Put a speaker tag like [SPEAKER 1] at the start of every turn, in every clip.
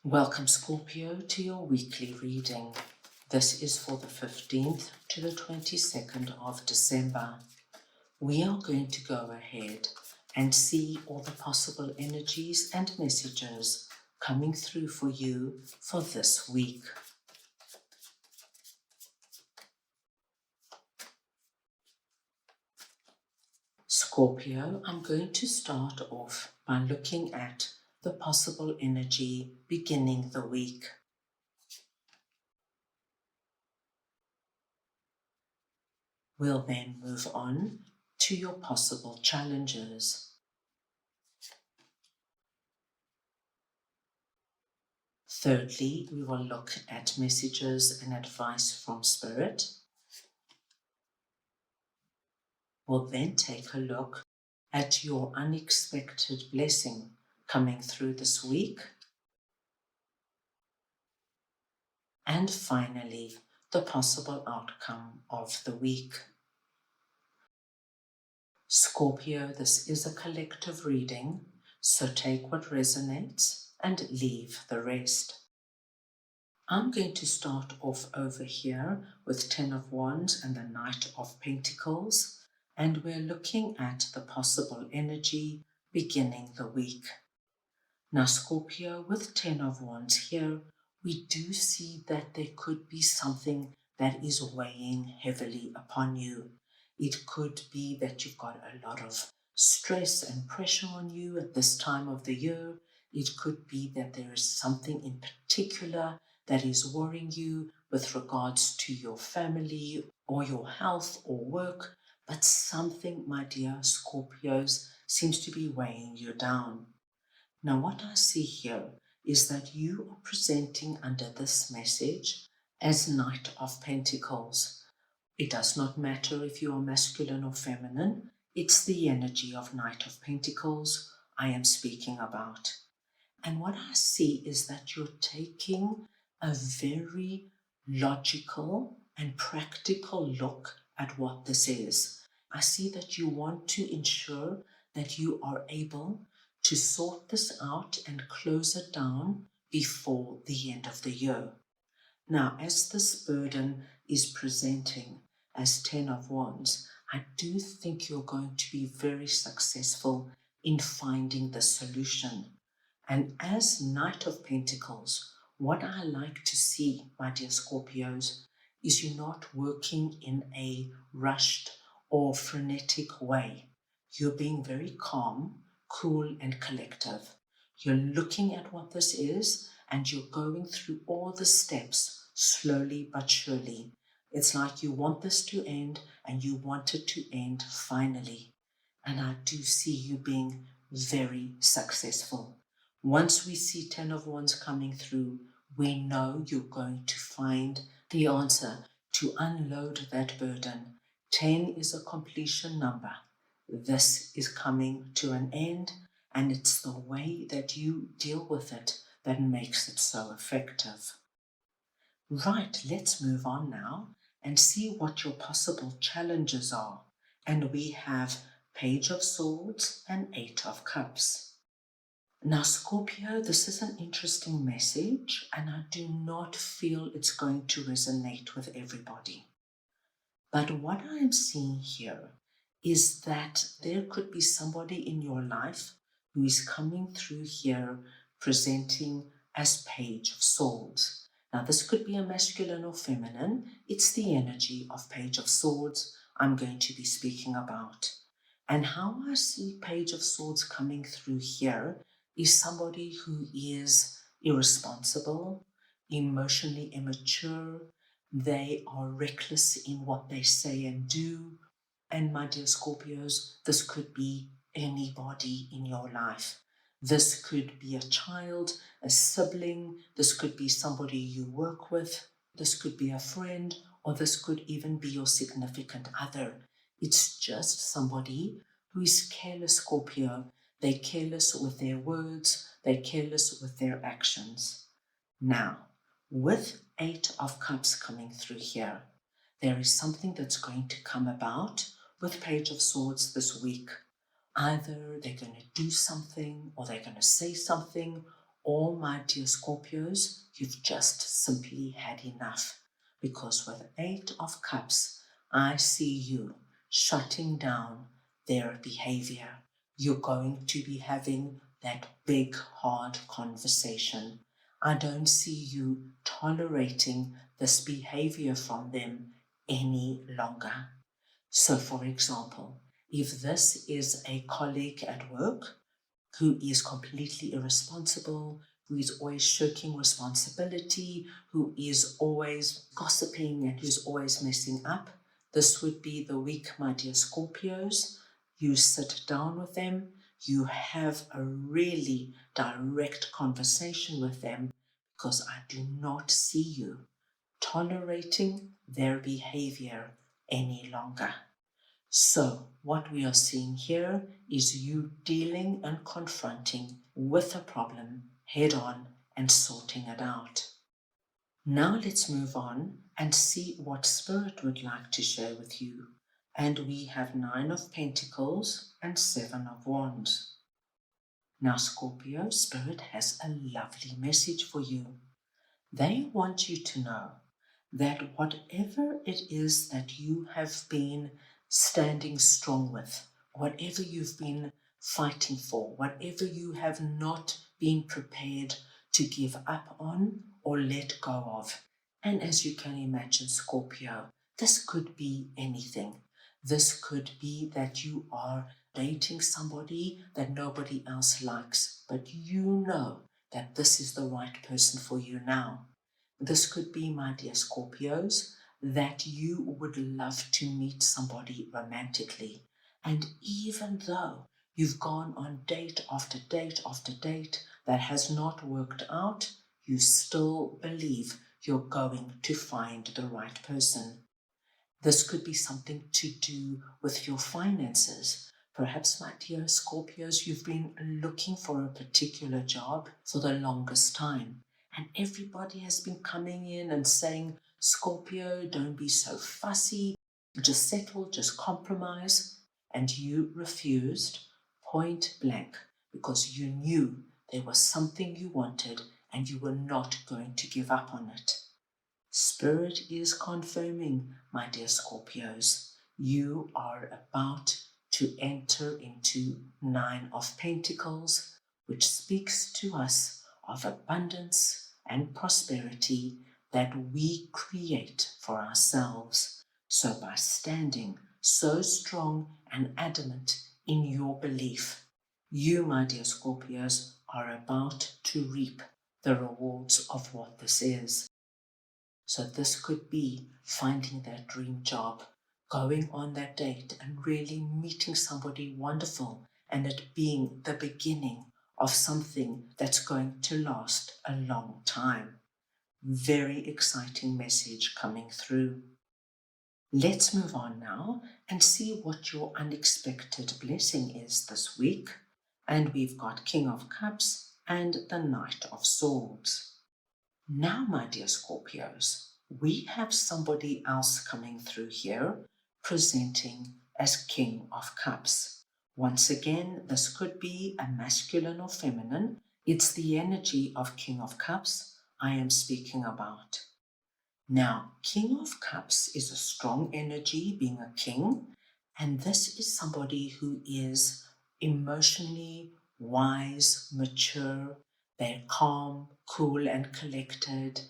[SPEAKER 1] Welcome, Scorpio, to your weekly reading. This is for the 15th to the 22nd of December. We are going to go ahead and see all the possible energies and messages coming through for you for this week. Scorpio, I'm going to start off by looking at the possible energy beginning the week. We'll then move on to your possible challenges. Thirdly, we will look at messages and advice from Spirit. We'll then take a look at your unexpected blessing coming through this week. And finally, the possible outcome of the week. Scorpio, this is a collective reading, so take what resonates and leave the rest. I'm going to start off over here with 10 of Wands and the Knight of Pentacles, and we're looking at the possible energy beginning the week. Now, Scorpio, with 10 of Wands here, we do see that there could be something that is weighing heavily upon you. It could be that you've got a lot of stress and pressure on you at this time of the year. It could be that there is something in particular that is worrying you with regards to your family or your health or work, but something, my dear Scorpios, seems to be weighing you down. Now, what I see here is that you are presenting under this message as Knight of Pentacles. It does not matter if you are masculine or feminine, it's the energy of Knight of Pentacles I am speaking about. And what I see is that you're taking a very logical and practical look at what this is. I see that you want to ensure that you are able to sort this out and close it down before the end of the year. Now, as this burden is presenting as 10 of Wands, I do think you're going to be very successful in finding the solution. And as Knight of Pentacles, what I like to see, my dear Scorpios, is you're not working in a rushed or frenetic way. You're being very calm, cool, and collective. You're looking at what this is, and you're going through all the steps slowly but surely. It's like you want this to end, and you want it to end finally. And I do see you being very successful. Once we see 10 of Wands coming through, we know you're going to find the answer to unload that burden. 10 is a completion number. This is coming to an end, and it's the way that you deal with it that makes it so effective. Right, let's move on now and see what your possible challenges are. And we have Page of Swords and 8 of Cups. Now, Scorpio, this is an interesting message, and I do not feel it's going to resonate with everybody. But what I am seeing here is that there could be somebody in your life who is coming through here presenting as Page of Swords. Now, this could be a masculine or feminine. It's the energy of Page of Swords I'm going to be speaking about. And how I see Page of Swords coming through here is somebody who is irresponsible, emotionally immature. They are reckless in what they say and do. And my dear Scorpios, this could be anybody in your life. This could be a child, a sibling. This could be somebody you work with. This could be a friend, or this could even be your significant other. It's just somebody who is careless, Scorpio. They're careless with their words. They're careless with their actions. Now, with 8 of Cups coming through here, there is something that's going to come about with Page of Swords this week. Either they're going to do something, or they're going to say something, Or, my dear Scorpios, you've just simply had enough. Because with 8 of Cups, I see you shutting down their behavior. You're going to be having that big, hard conversation. I don't see you tolerating this behavior from them any longer. So, for example, if this is a colleague at work who is completely irresponsible, who is always shirking responsibility, who is always gossiping, and who's always messing up, this would be the week, my dear Scorpios. You sit down with them, you have a really direct conversation with them, because I do not see you tolerating their behavior any longer. So what we are seeing here is you dealing and confronting with a problem head on and sorting it out. Now let's move on and see what Spirit would like to share with you. And we have 9 of Pentacles and 7 of Wands. Now, Scorpio, Spirit has a lovely message for you. They want you to know that whatever it is that you have been standing strong with, whatever you've been fighting for, whatever you have not been prepared to give up on or let go of. And as you can imagine, Scorpio, this could be anything. This could be that you are dating somebody that nobody else likes, but you know that this is the right person for you now. This could be, my dear Scorpios, that you would love to meet somebody romantically. And even though you've gone on date after date after date that has not worked out, you still believe you're going to find the right person. This could be something to do with your finances. Perhaps, my dear Scorpios, you've been looking for a particular job for the longest time. And everybody has been coming in and saying, Scorpio, don't be so fussy, just settle, just compromise. And you refused point blank because you knew there was something you wanted and you were not going to give up on it. Spirit is confirming, my dear Scorpios, you are about to enter into 9 of Pentacles, which speaks to us of abundance and prosperity that we create for ourselves. So by standing so strong and adamant in your belief, you, my dear Scorpios, are about to reap the rewards of what this is. So this could be finding that dream job, going on that date and really meeting somebody wonderful and it being the beginning of something that's going to last a long time. Very exciting message coming through. Let's move on now and see what your unexpected blessing is this week. And we've got King of Cups and the Knight of Swords. Now, my dear Scorpios, we have somebody else coming through here presenting as King of Cups. Once again, this could be a masculine or feminine. It's the energy of King of Cups I am speaking about. Now, King of Cups is a strong energy, being a king, and this is somebody who is emotionally wise, mature. They're calm, cool, and collected.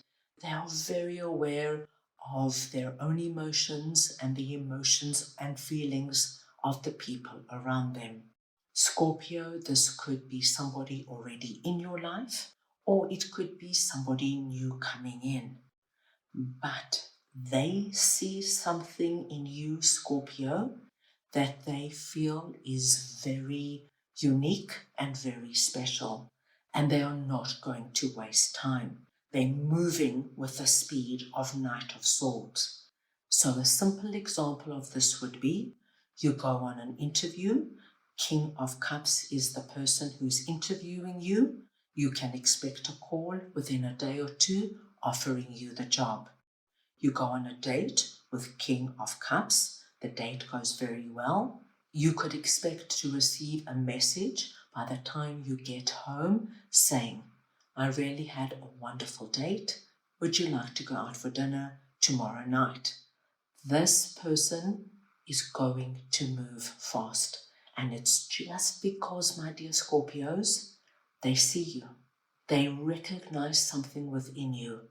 [SPEAKER 1] They are very aware of their own emotions and the emotions and feelings of the people around them. Scorpio, this could be somebody already in your life, or it could be somebody new coming in. But they see something in you, Scorpio, that they feel is very unique and very special. And they are not going to waste time. They're moving with the speed of Knight of Swords. So a simple example of this would be, you go on an interview, King of Cups is the person who's interviewing you. You can expect a call within a day or two offering you the job. You go on a date with King of Cups. The date goes very well. You could expect to receive a message by the time you get home saying, I really had a wonderful date. Would you like to go out for dinner tomorrow night? This person is going to move fast. And it's just because, my dear Scorpios, they see you. They recognize something within you.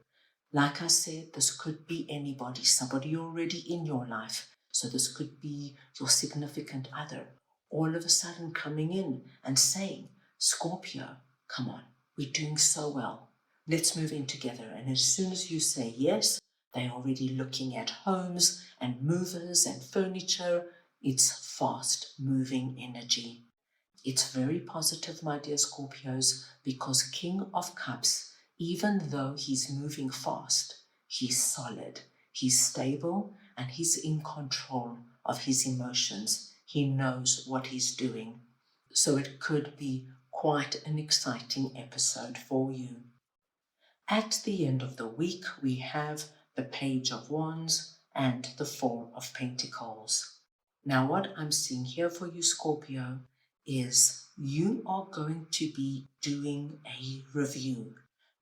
[SPEAKER 1] Like I said, this could be anybody, somebody already in your life. So this could be your significant other, all of a sudden coming in and saying, Scorpio, come on, we're doing so well. Let's move in together. And as soon as you say yes, they're already looking at homes and movers and furniture. It's fast moving energy. It's very positive, my dear Scorpios, because King of Cups, even though he's moving fast, he's solid, he's stable, and he's in control of his emotions. He knows what he's doing. So it could be quite an exciting episode for you. At the end of the week, we have the Page of Wands and the Four of Pentacles. Now, what I'm seeing here for you, Scorpio, is you are going to be doing a review,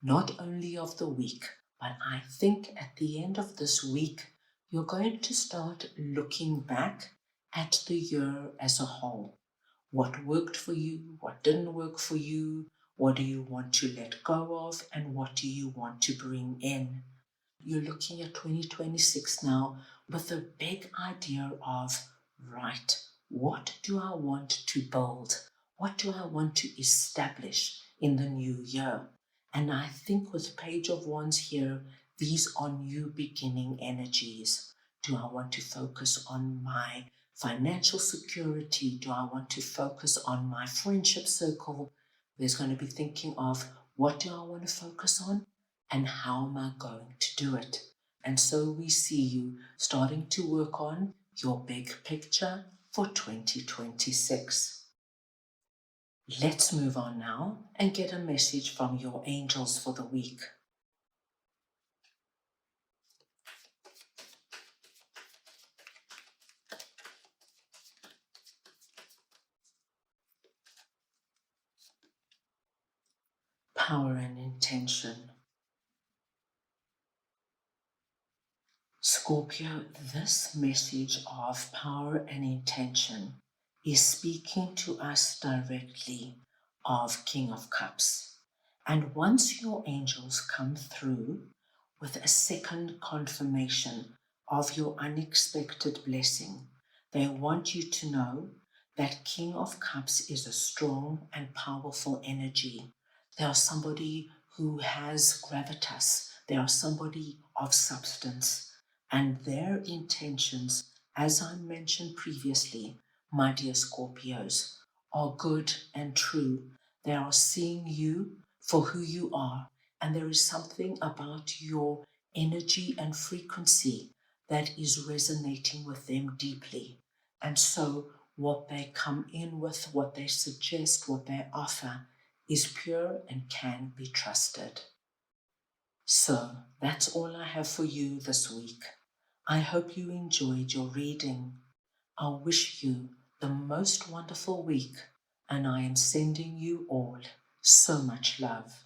[SPEAKER 1] not only of the week, but I think at the end of this week, you're going to start looking back at the year as a whole. What worked for you, what didn't work for you, what do you want to let go of, and what do you want to bring in? You're looking at 2026 now with a big idea of, right, what do I want to build? What do I want to establish in the new year? And I think with Page of Wands here, these are new beginning energies. Do I want to focus on my financial security? Do I want to focus on my friendship circle? There's going to be thinking of, what do I want to focus on and how am I going to do it? And so we see you starting to work on your big picture for 2026. Let's move on now and get a message from your angels for the week. Power and intention. Scorpio, this message of power and intention is speaking to us directly of King of Cups. And once your angels come through with a second confirmation of your unexpected blessing, they want you to know that King of Cups is a strong and powerful energy. They are somebody who has gravitas. They are somebody of substance. And their intentions, as I mentioned previously, my dear Scorpios, are good and true. They are seeing you for who you are, and there is something about your energy and frequency that is resonating with them deeply. And so what they come in with, what they suggest, what they offer is pure and can be trusted. So that's all I have for you this week. I hope you enjoyed your reading. I wish you the most wonderful week, and I am sending you all so much love.